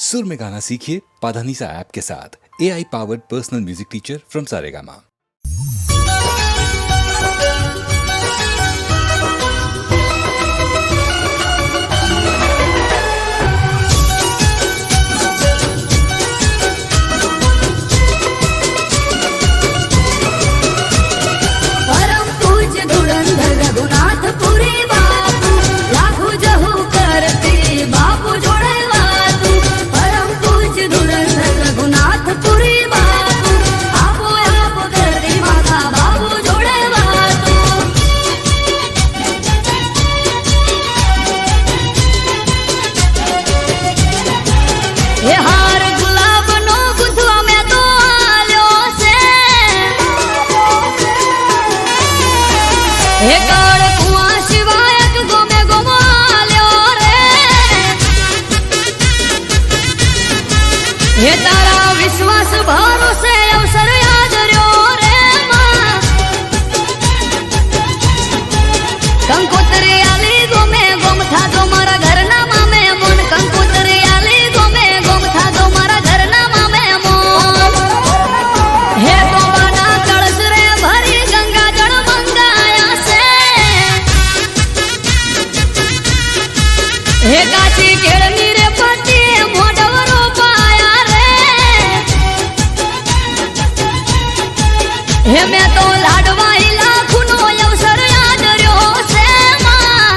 सुर में गाना सीखिए पाधानीसा ऐप के साथ। AI powered personal music teacher from Saregama. हे तारा विश्वास भरोसे अवसर याद र्यो रे मां कंकोतरी आली गोमे गोम था दो मारा घर ना मामे मोन कंकोतरी आली गोमे गोम था दो मारा घर ना मामे मोन हे तो बाना कलश रे भरी गंगा जल मंगाया से हे काची केळनी रे पति मोडवरो हे मैं तो लाडवाई लाखुनो अवसर याद र्यो से मां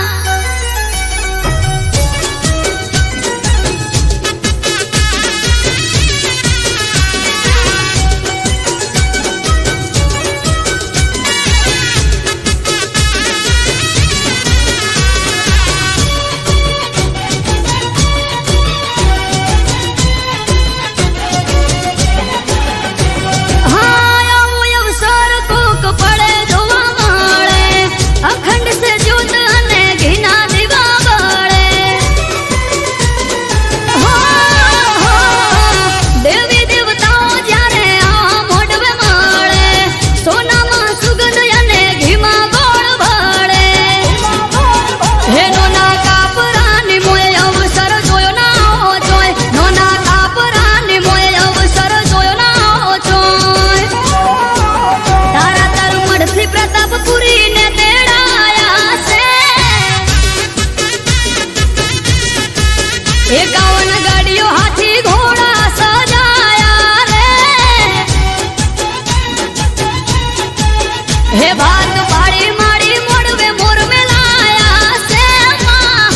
हे भात पाड़ी माड़ी मोड़वे मोर में लाया से मां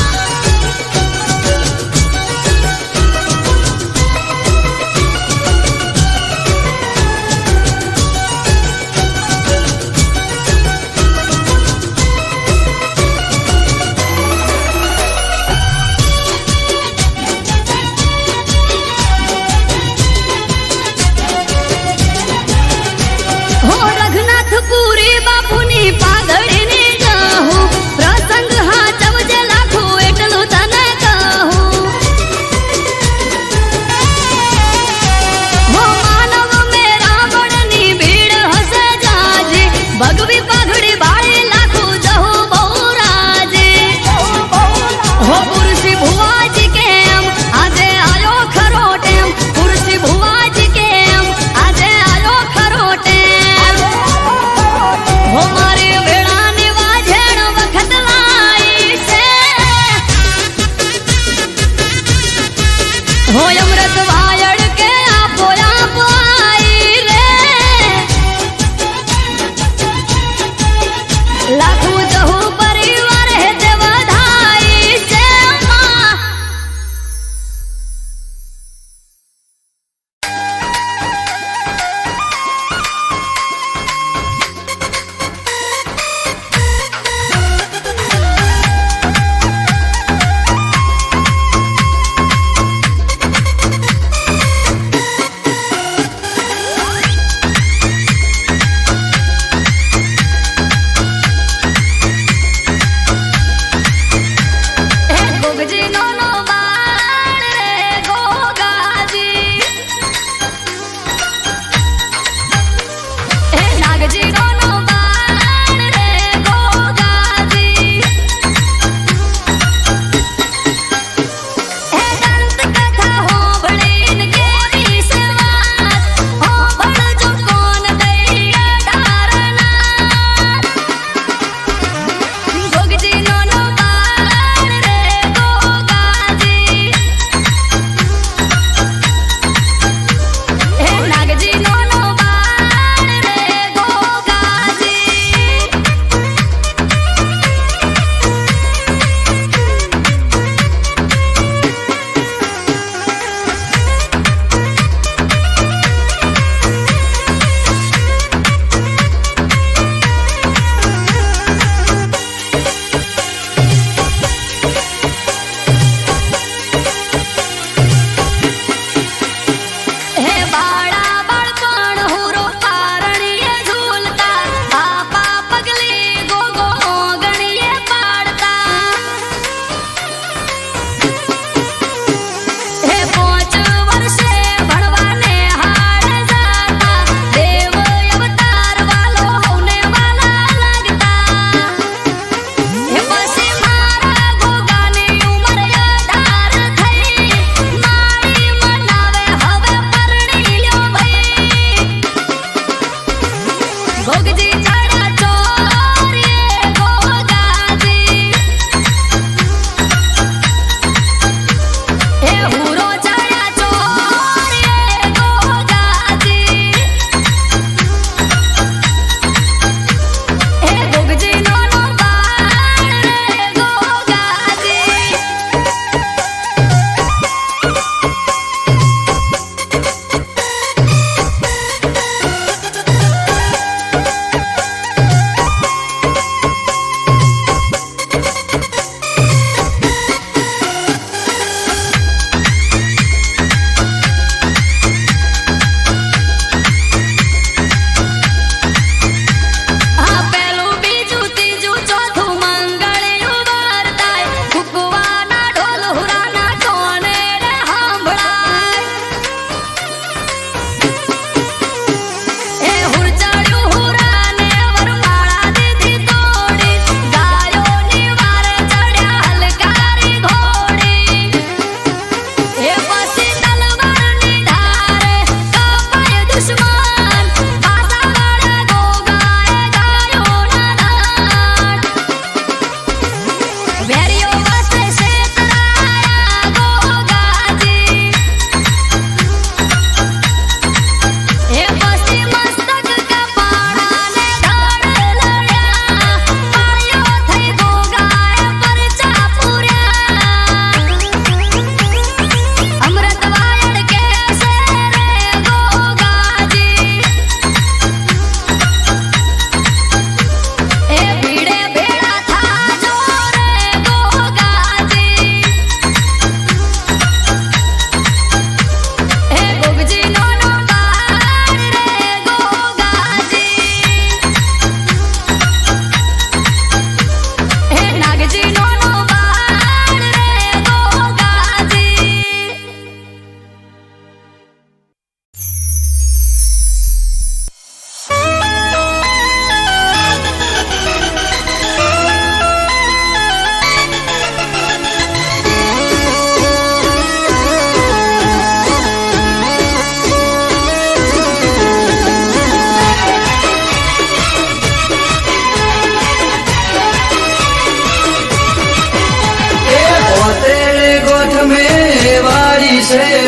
हो रघुनाथ पूरी बापुनी पागड़ीनी कहूं प्रसंग हा जवजे लाखो एटलो तने कहूं हो मानव में रावणनी भीड़ हसे जाजे भगवी पागड़ी बाड़ी लाखो जहो बहुराजे हो पुरुषी भुवाजी केम आजे आयो खरो टेम पुरुषी भुवाजी केम आजे आयो खरो टेम हो मारी वेळानी वाझेण वखत लाई से हो अमृत वायड़ के आपो आप आई रे लाखों जहू परिवार है ते बधाई से मां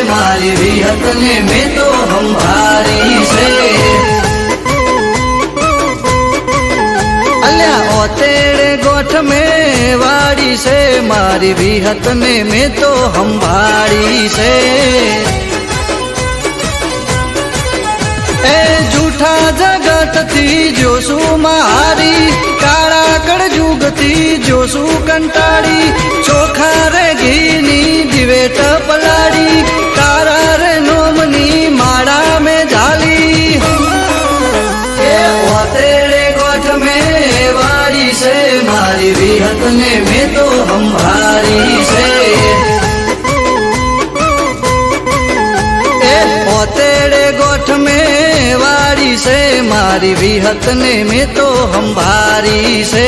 મારી વિહત ને મેં તો સંભાળી છે. અલ્યા ઓતેડે ગોઠ મેં વાડી છે મારી વિહત ને મેં તો સંભાળી છે. એ જૂઠા જગતથી જોશું મારી કાળા કળજુગથી જોશું કંટાળી ચોખા રે ઘીની દિવેટ પલાળી તારા રે નોમની માળા મેં ઝાલી. એ ઓતેડે ગોઠ મેં વાળી છે મારી વિહત ને મેં તો સંભાળી છે. ઓતેડે ગોઠ મેં વાળી છે મારી વિહત ને મેં તો સંભાળી છે.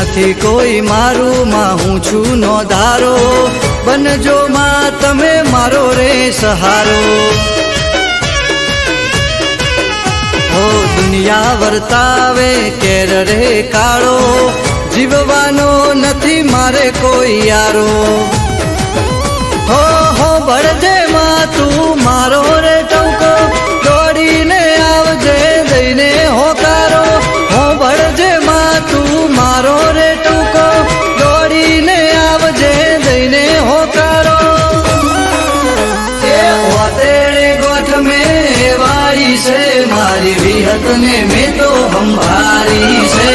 નથી કોઈ મારું માં હું છું નો ધારો બનજો માં તમે મારો રે સહારો. હો દુનિયા વર્તાવે કેર રે કાળો જીવવાનો નથી મારે કોઈ યારો. હો બળજે માં તું મારો રે ટવકો દોડીને આવજે દઈને હોકારો. હો બળજે માં તું મારો રે ટૂંકો દોડીને આવજે દઈને હોકારો. એ ઓતેડે ગોઠ મેં વાળી છે મારી વિહત ને મેં તો સંભાળી છે.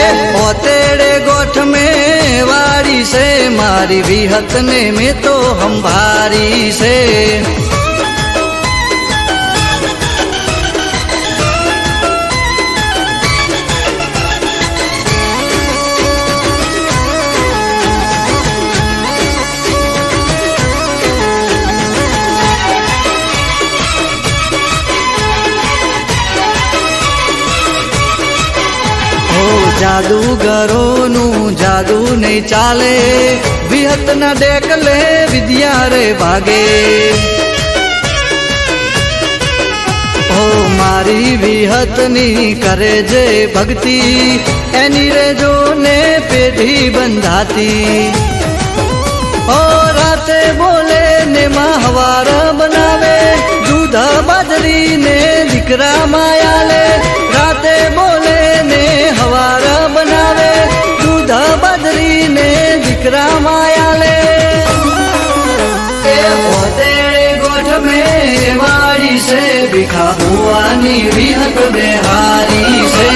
એ ઓતેડે ગોઠ મેં વાળી છે મારી વિહત ને મેં તો સંભાળી છે. જાદુગરોનું જાદુ નહીં ચાલે વિહત ના ડેકલે વિદ્યા રે ભાગે. ઓ મારી વિહત ની કરે જે ભક્તિ એની રે જો ને પેઢી બંધાતી. ઓ રાતે બોલે ને માં હવાર બનાવે દૂધ બાજરી ને દીકરા માયાલે. રાતે બોલે ને હવાર બનાવે દૂધ બાજરી ને દીકરા માયાલે. એ ઓતેડે ગોઠ મેં વાળી છે ભીખા ભુવાની વિહત બેહારી છે.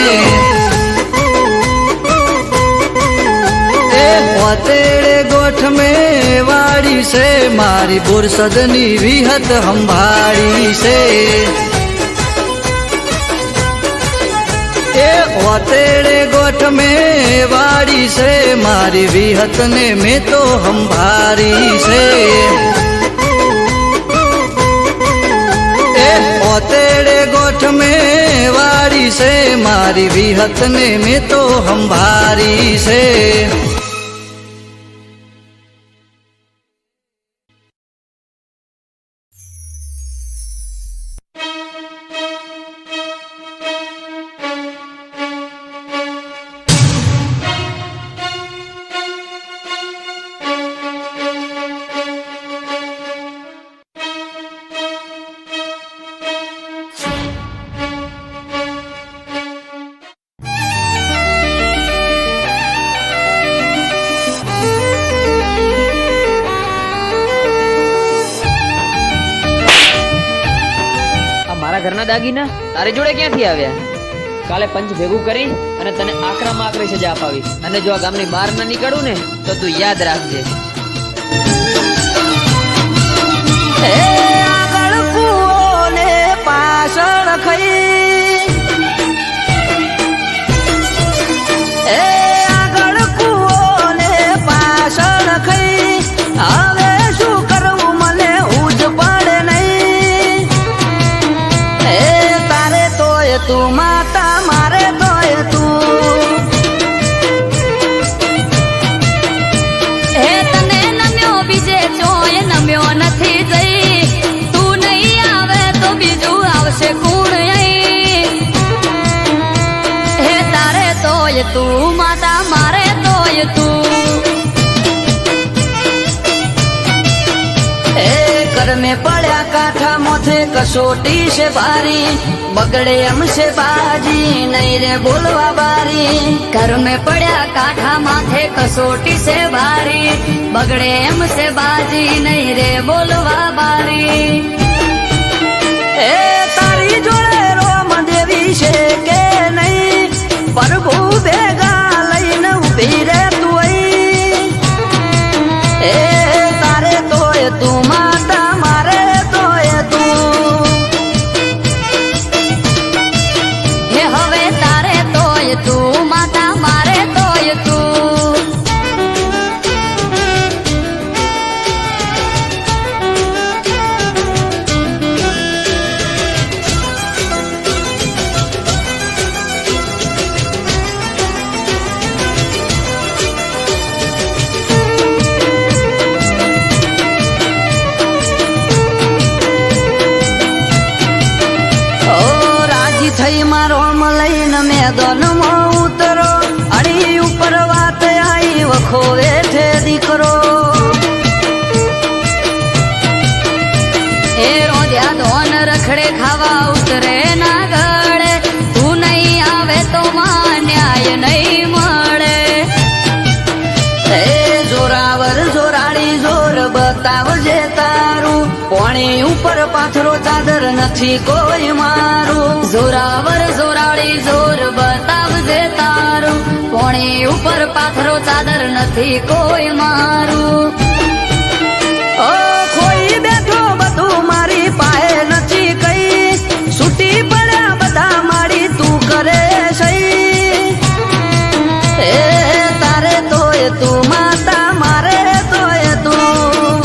એ ઓતેડે ગોઠ મેં વાળી છે મારી બુરસદની વિહત સંભાળી છે. એ ઓતેડે ગોઠ મેં વાળી છે મારી વિહત ને મેં તો સંભાળી છે. એ ઓતેડે ગોઠ મેં વાળી છે મારી વિહત ને મેં તો સંભાળી છે. ઘરના દાગીના તારી જોડે ક્યાંથી આવ્યા? કાલે પંચ ભેગું કરી અને તને આકરામાં આકરી સજા અપાવીશ. અને જો આ ગામની બહાર ના નીકળું ને તો તું યાદ રાખજે. આગળ કૂવો ને પાછળ ખઈ આગળ કૂવો ને પાછળ ખઈ હવે શું કરવું મને હું જ પડે નહીં. તારે તોય તું માતા મારે તોય તું હે તને નમ્યો બીજે ચોય નમ્યો નથી જઈ તું નહીં આવે તો બીજું આવશે કોણ અહીં હે તારે તોય તું માતા મારે તોય તું घर में पड़ा काठा मोथे कसोटी से भारी बगड़े हमसे बाजी नहीं रे बोलवा बारी घर में पड़ा काठा माथे कसोटी से भारी बगड़े हमसे बाजी नहीं रे बोलवा बारी ए तारी जोड़े रोम देवी से के नहीं प्रभु बेगा लईन उभी रे तू ए तारे तोय तू माता मारे तोय तू हे हवे तारे तोय તું માતા મારે તોય તું થઈ મારો લઈને મેદાનમાં ઉતરો અડી ઉપર વાત આવી વખો વેઠે દીકરો એ રોધ્યા ધોન રખડે ખાવા ઉતરે ના ગળે તું નહીં આવે તો માં ન્યાય નહીં મળે એ જોરાવર જોરાડી જોર બતાવજે તારું પાણી ઉપર પાથરો ચાદર નથી કોઈ મારું જોરાવર જોરાડી જોર બતાવજે તારું પોણી ઉપર પાથરો ચાદર નથી કોઈ મારું ઓ કોઈ બેઠો બધું મારી પાસે નથી કઈ છૂટી પડ્યા બધા મારી તું કરે સહી એ તારે તોય તું માતા મારે તોય તું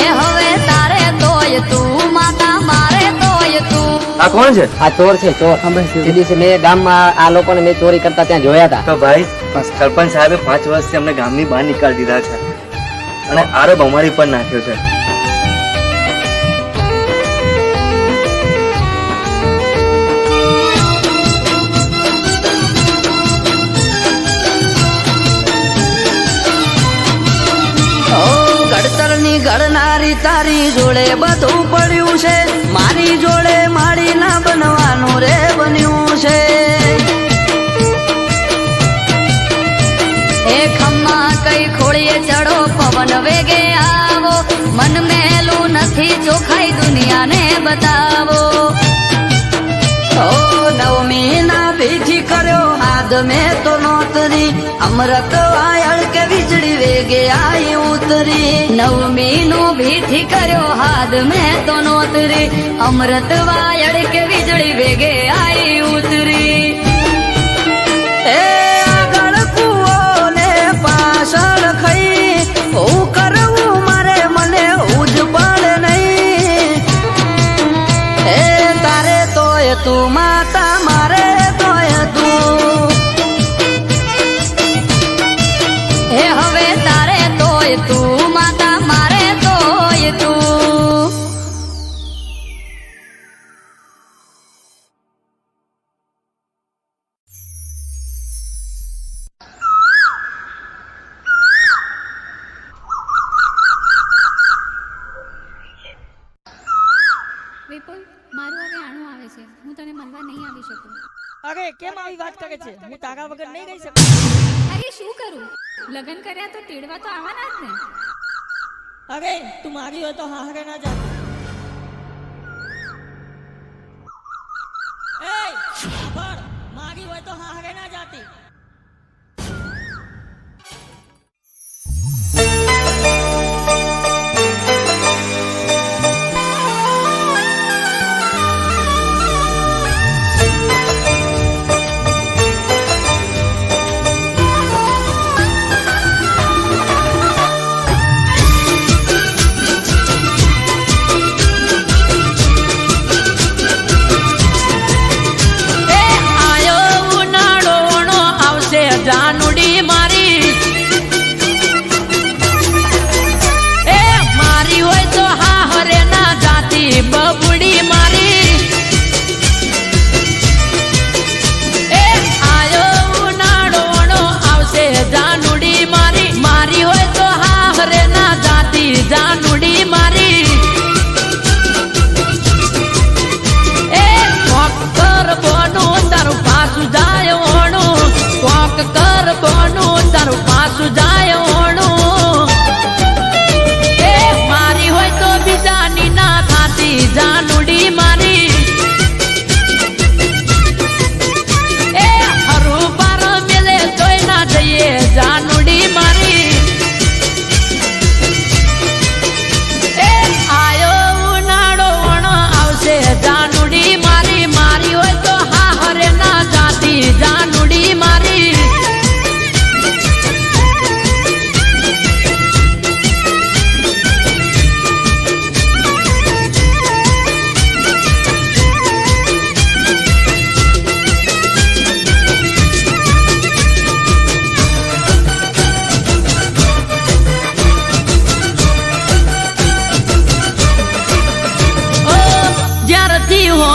એ હવે તારે તોય તું માતા મારે તોય તું આ કોણ છે? આ ચોર છે ચોર તે દિવસે મેં ગામમાં આ લોકોને મેં ચોરી કરતા ત્યાં જોયા હતા તો ભાઈ સરપંચ સાહેબે 5 વર્ષથી અમને ગામની બહાર નીકાળી દીધા છે અને આરોપ અમારી પર નાખ્યો છે. ગડતરની ગળનારી તારી જોડે બધું પડ્યું છે મારી જોડે માળી ના બનવાનું રે બન્યું છે એ ખમ્મા કઈ ખોળીએ ચડો પવન વેગે આવો મન મેલું નથી ચોખાઈ દુનિયાને બતાવો ઓ નવમી ના ભીથી કર્યો હાથ મેં તો નોતરી અમૃત વાયળ કે વીજળી વેગે આઈ ઉતરી નવમી નો ભીથી કર્યો હાથ મેં તો નોતરી અમૃત વાયડ કે વીજળી વેગે આઈ ઉતરી એ આગળ કૂવો ને પાછળ ખઈ હું કરવું મારે મને ઉજ પડે નહીં એ તારે તોય તું માતા મારે તોય તું હે હવે તારે તોય તું માતા મારે તોય તું વિપુલ મારું હવે આણું આવે છે હું તને મળવા નહીં આવી શકું અરે કેમ આવી વાત કરે છે? હું તારા વગર નહીં રહી શકું. અરે શું કરું લગ્ન કર્યા તો તેડવા તો આવવાના જ ને અરે તું મારી હોય તો હારે ના જા. એ સાંભળ, મારી હોય તો હારે ના જાતી.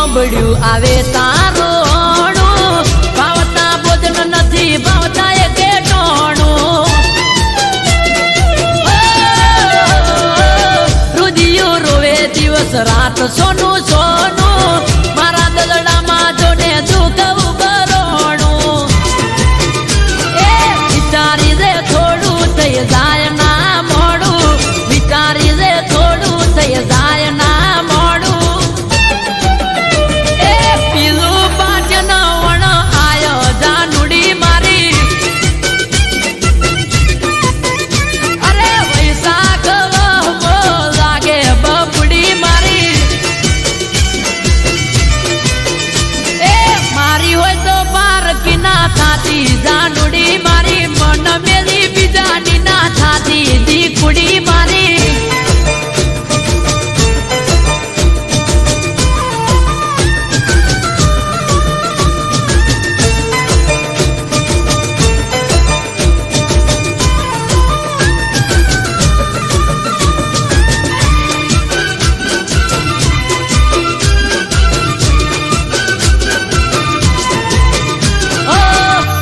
હોબળ્યું આવે તારોણું ભાવતા ભોજન નથી ભાવતા એ કેટોણું રુધિયું રોવે દિવસ રાત સોનું સોનું મારા દલડામાં જોને દુઃખ ઉભરોણું એ વિચારી રે થોડું થઈ જાય ના મોડું વિચારી રે થોડું થઈ જાય ના મોડું એ પીલું પાચન વણ આયો જાનુડી મારી અરે વૈશાખ વહમો લાગે બપડી મારી એ મારી હોય તો પારકી ના થાતી જાનુડી મારી મન મેલી બીજાની ના થાતી દીકુડી મારી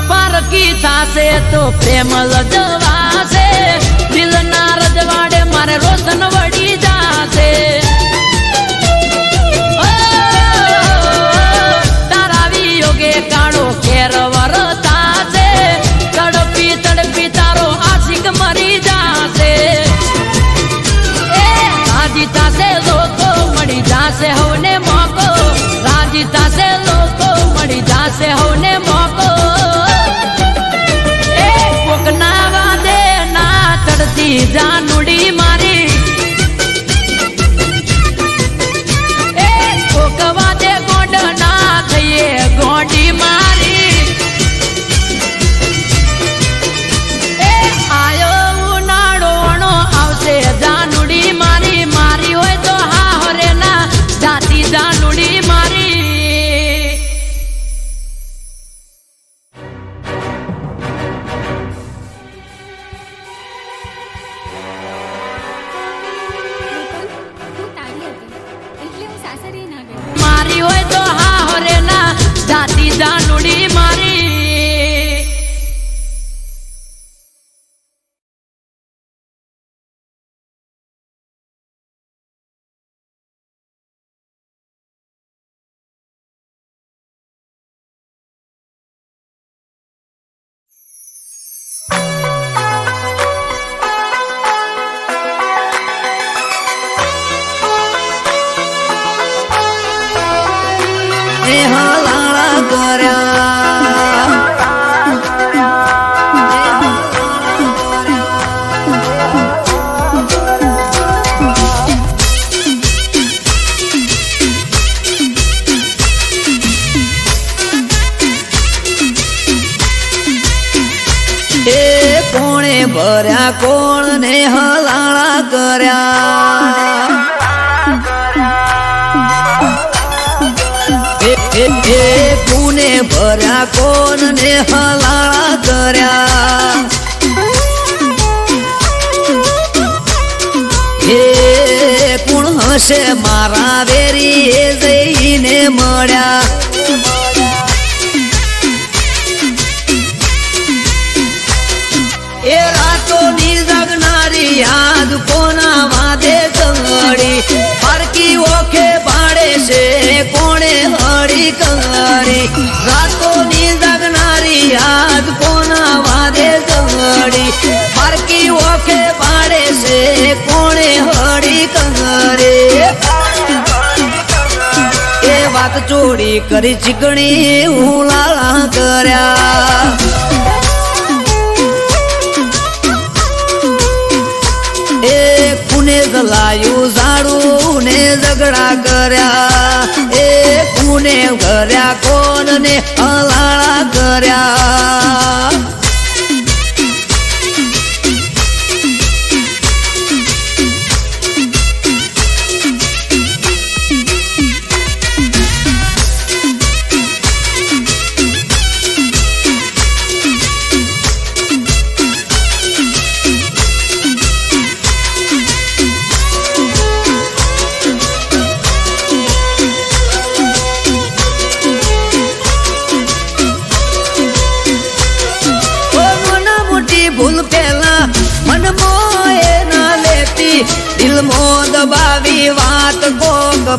પારકી થાશે તો પ્રેમ લજવાશે દિલના રજવાડે મારે રોશન વળી જાશે તારાવી યોગે કાળો કેર વરતાશે તડપી તડપી તારો આશિક મરી જાશે એ રાજી થાશે લોકો મળી જાશે હવને મોકો રાજી થાશે લોકો મળી જાશે હવને મોકો કોકના વાદે ના ચડતી જાનુડી મારી એ કોક વાદે ગોડ ના થઈએ ગોડી મારી એ આયો ઉનાળોણો આવશે જાનુડી મારી મારી હોય તો હા હરે ના જાતી જાનુડી મારી હું તારી હતી એટલે હું સાસરે ના ગઈ મારી હોય તો હા હરે ના જાતી જાનુડી મારી એ હલાળા કર્યા એ કોણે ભર્યા કોણ ને હલાળા કર્યા એ કોને ભર્યા કોણ ને હલાળા કર્યા હે કોણ હશે મારા વેરી એ જઈને મળ્યા એ રાતોની જગનારી યાદ કોના વાદે કંગડી પારકી ઓખે પાડે છે કોણે હળી કંગડી રાતોની જગનારી યાદ કોના વાદે કંગડી પારકી ઓખે પાડે છે કોણે હળી કંગડી એ વાત ચોરી કરી ચીકણી ઉલાળા કર્યા એ કુને જલાયું ઝાડું ને ઝઘડા કર્યા એ કુને કર્યા કોણ ને હલાળા કર્યા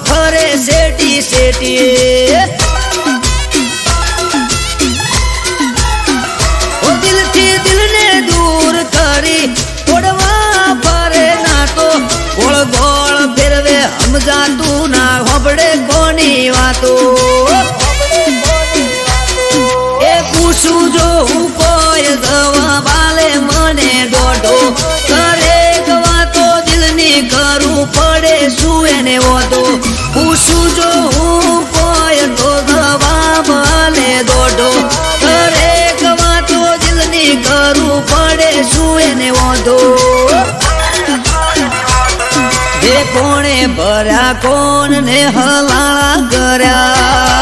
ફરે શેટી શેટી ઓ દિલથી દિલને દૂર કરી તોડવા ફરે ના તો ગોળ ગોળ ફેરવે સમજાતું ના હોબડે કોની વાતો એ પૂછું જો હું કોઈ દવા વાલે મને દોઢો કરે વાતો દિલની કરું પડે શું એને વધો પૂછું જો હું કોઈ તો દવા વાલે દોઢો કરે વાતો દિલની કરું પડે શું એને વધો એ કોણે ભર્યા કોણ ને હલાળા કર્યા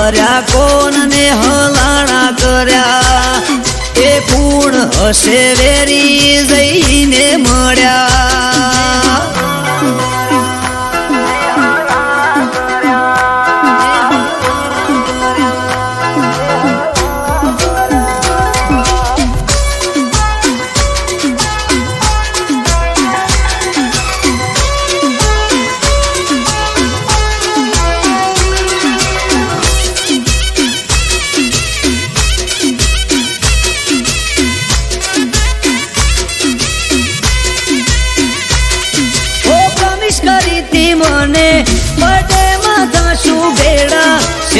ભર્યા કોણ ને હલાણા કર્યા એ પૂર્ણ હશે વેરી જઈને મળ્યા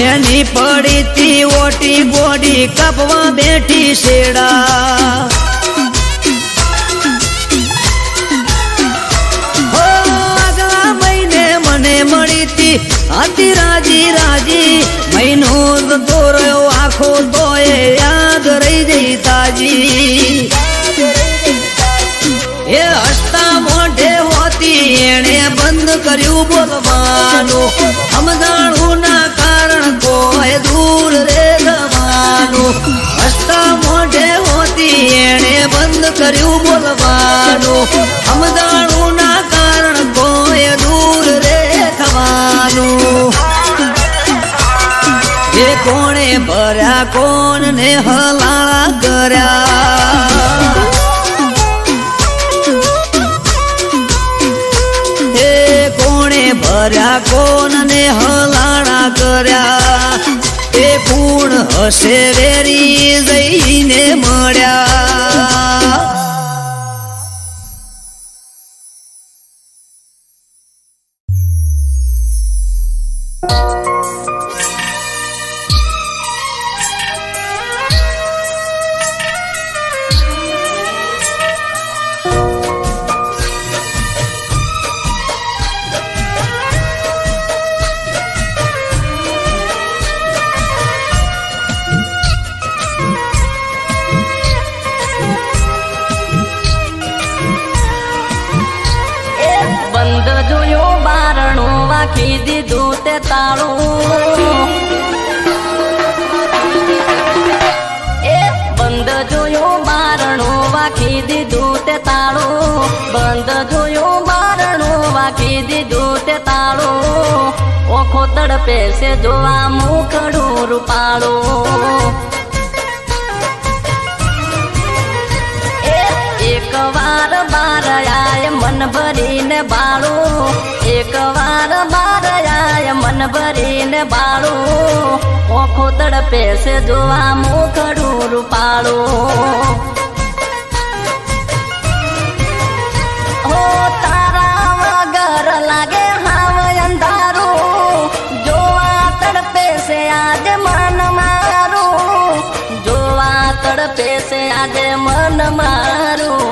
એની પડી તી ઓટી બોડી કપવા બેઠી શેડા હો આગલા મહિને મને મળી તી હતી રાજી રાજી મહિનો તો રહ્યો આખો તો એ યાદ રહી જઈ તાજી એ હસતા મોઢે હોતી એણે બંધ કર્યું બોલવાનું સમજાણું ના કારણ કોઈ દૂર રે જવાનું હસતા મોઢે હોતી એણે બંધ કર્યું બોલવાનું સમજાણું ના કારણ કોઈ દૂર રે થવાનું એ કોણે ભર્યા કોણ ને હલાળા કર્યા ભર્યા કોણ ને હલાણા કર્યા એ પૂર્ણ હશે વેરી જઈને મળ્યા રાખી દીધું તે તાળું એ બંધ જોયું બારણું વાખી દીધું તે તાળું બંધ જોયું બારણું વાખી દીધું તે તાળું ઓખો તડપે છે જોવા મુખડું રૂપાળું એક વાર બાર આય મન ભરીને બાળું એક વાર બાર આય મન ભરીને બાળું ઓખો તડપે છે જોવા મુખડું રૂપાળું હો તારા વગર લાગે હાવ અંધારું જોવા તડપે છે આજે મન મારું જોવા તડપે છે આજે મન મારું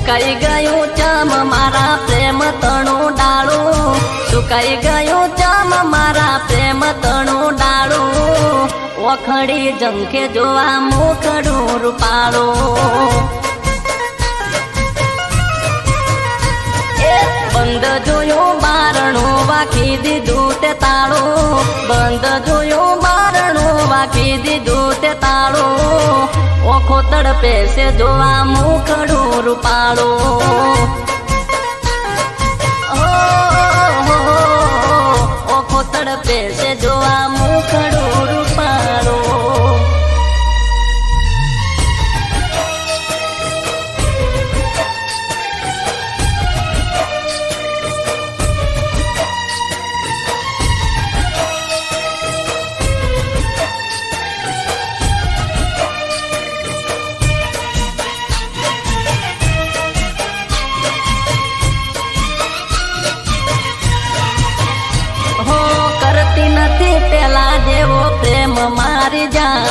સુકાઈ ગયું ચમ મારા પ્રેમ તણું ડાળું સુકાઈ ગયું ચમ મારા પ્રેમ તણું ડાળું ઓખડી ઝંખે જોવા મુખડું રૂપાળું બંધ જોયું બારણું વાખી દીધું તે તાળું બંધ જોયું બારણું વાખી દીધું તે તાળું ઓખો તડપે છે જોવા મુખડું રૂપાળું ઓખો તડપે છે જોવા મુખડું રૂપાળું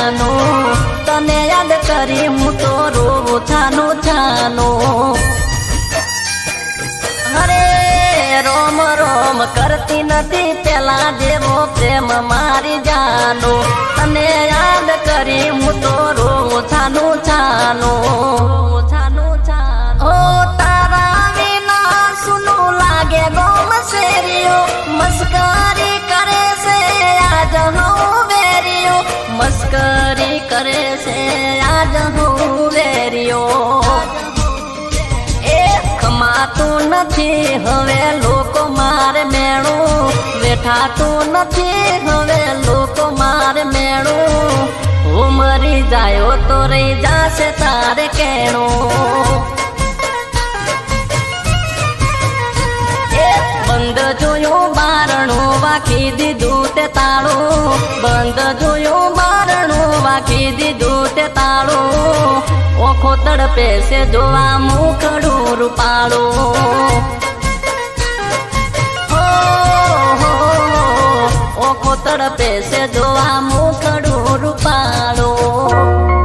જાનું તને યાદ કરી હું તો રોવું છાનું છાનું અરે રોમ રોમ કરતી નથી પેલા જેવો પ્રેમ મારી જાનો તને યાદ કરી હું તો રોવું છાનું છાનું ઓ તારા વિના સુનું લાગે ગોમ શેરીઓ મસ્કરી કરે છે આજ હું વેરીઓ મસ્કરી કરે છે આજ હું વેરીઓ એ ખમાતું નથી હવે લોકો મારે મેણું વેઠાતું નથી હવે લોકો મારે મેણું હું મરી જાયો તો રહી જાશે તારે કેણું બંધ જોયું બારણું વાખી દીધું તે તાળું બંધ જોયું બારણું વાખી દીધું તે તાળું ઓખો તડપે છે જોવા મુખડું રૂપાળું ઓખો તડપે છે જોવા મુખડું રૂપાળું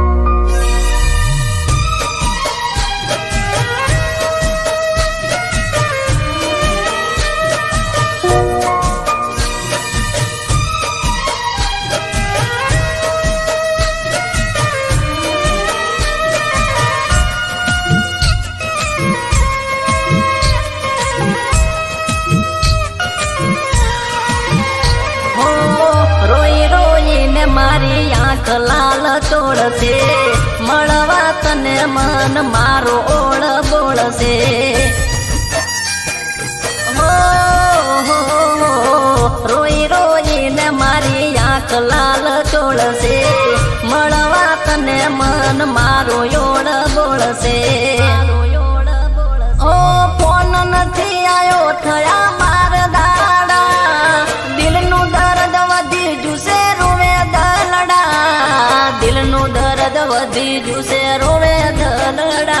મારી આંખ લાલ તોડશે મળવા તને મન મારો ઓળ બોળશે રોઈ રોઈને મારી આંખ લાલ તોડશે મળવા તને મન મારો ઓળ બોળશે ઓ ફોન નથી આયો થયા માર દાડા દિલનું દર્દ વધી જુશે દિલનું દર્દ વધી જુશે રોવે દલડા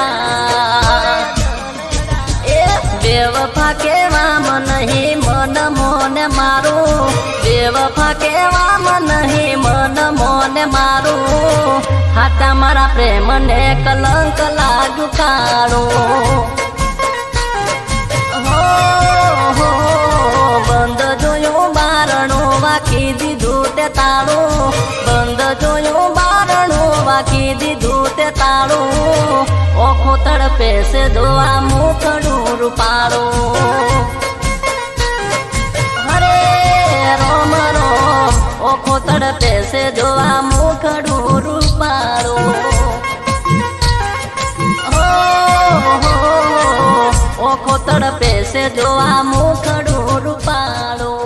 એ બેવફા કેવામાં નહીં મન મોને મારું બેવફા કેવામાં નહીં મન મોને મારું હાથા મારા પ્રેમને કલંક લાગ્યું કાળું બંધ જોયું બારણું વાખી દીધું તે તાળું બંધ જોયું બારણું વાખી દીધું તે તાળું ઓખો તડપે છે દોવા મુખડું રૂપાળું હરે રોમ રોમ ઓખો તડપે છે દોવા મુખડું રૂપાળું ઓખો તડપે છે જોવા મુખડું રૂપાળું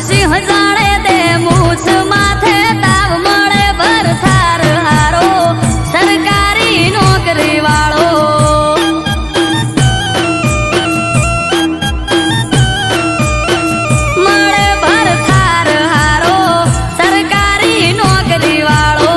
સિંહ જાણે તે મૂછ માથે તાવ મળે ભરથાર હારો સરકારી નોકરી વાળો મળે ભરથાર હારો સરકારી નોકરી વાળો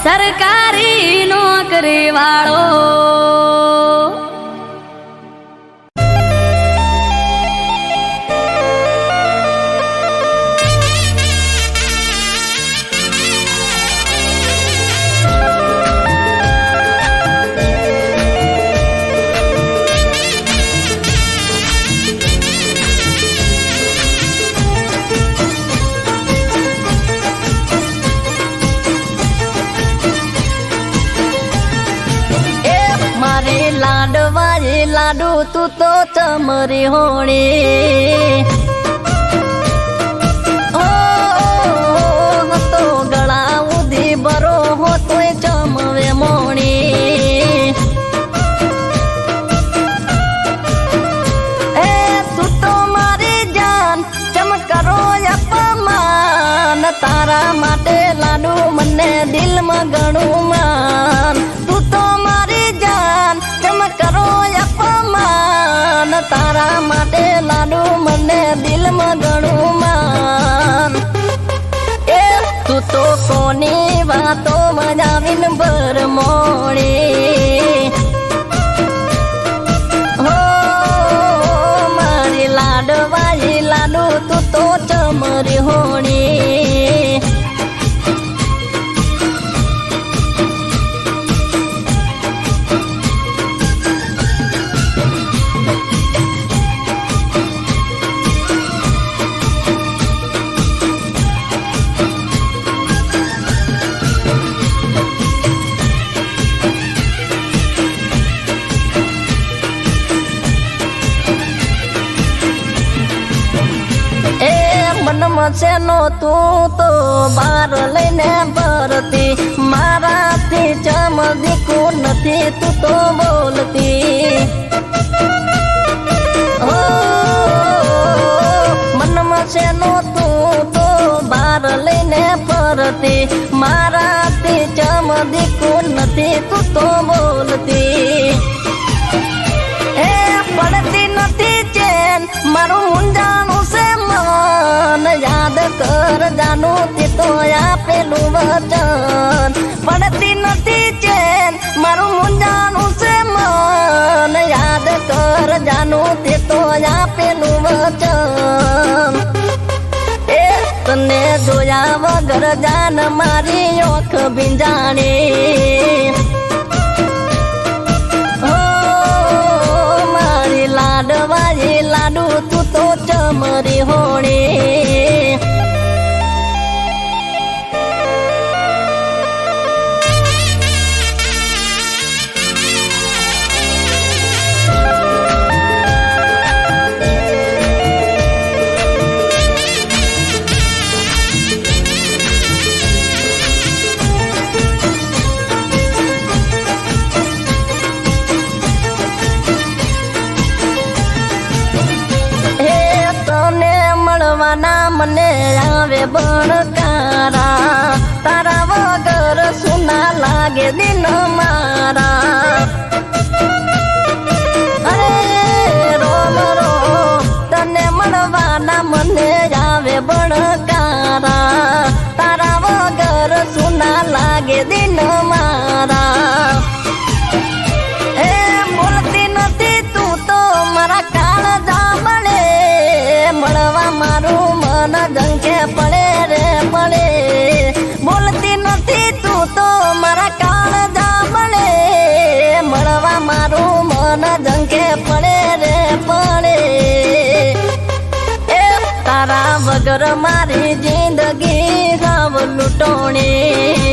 સરકારી નોકરી વાળો લાડુ તું તો ચમરી હોણી તો ગળા ઉધી બરો હો તોય ચમવે મોણી એ તું તો મારી જાન ચમકરો અપમાન તારા માટે લાડુ મને દિલમાં ઘણું માન તું તો મારી જાન ચમકરો તારા માટે લાડુ મને દિલમાં ઘણું માન એ તું તો કોની વાતો મજાવીન ભર મોણી હો મારી લાડવાળી લાડુ તું તો ચમરી હોણી મનમસેનો તું તો બાર લઈને ભરતી મારાથી ચમદીકું નથી તું તો બોલતી ઓ મનમસેનો તું તો બાર લઈને ભરતી મારાથી ચમદીકું નથી તું તો બોલતી એ પડતી નથી ચેન મારું મુંજાનું છે મન યાદ કર જાનું તે તો આપેલું વચન પડતી નથી ચેન મારું મુંજાનું છે મન યાદ કર જાનું તે તો આપેલું વચન એ તને જોયા વગર જાન મારી ઓખ ભીંજાણી હો મારી લાડવાજી લાડુ તું તો ચમરી હોણી મને આવે બણકારા તારા વગર સુના લાગે દિન મારા અરે રોમ રો તને મળવાના મને આવે બણકારા તારા વગર સુના લાગે દિન મારા એ બોલતી નથી તું તો મારા કાળ જામણે મળવા મારું મન જંકે પડે રે પડે બોલતી નથી તું તો મારા કાળ જામણે મળવા મારું મન જંકે પડે રે પડે એ તારા વગર મારી જિંદગી સાવ લૂંટોણી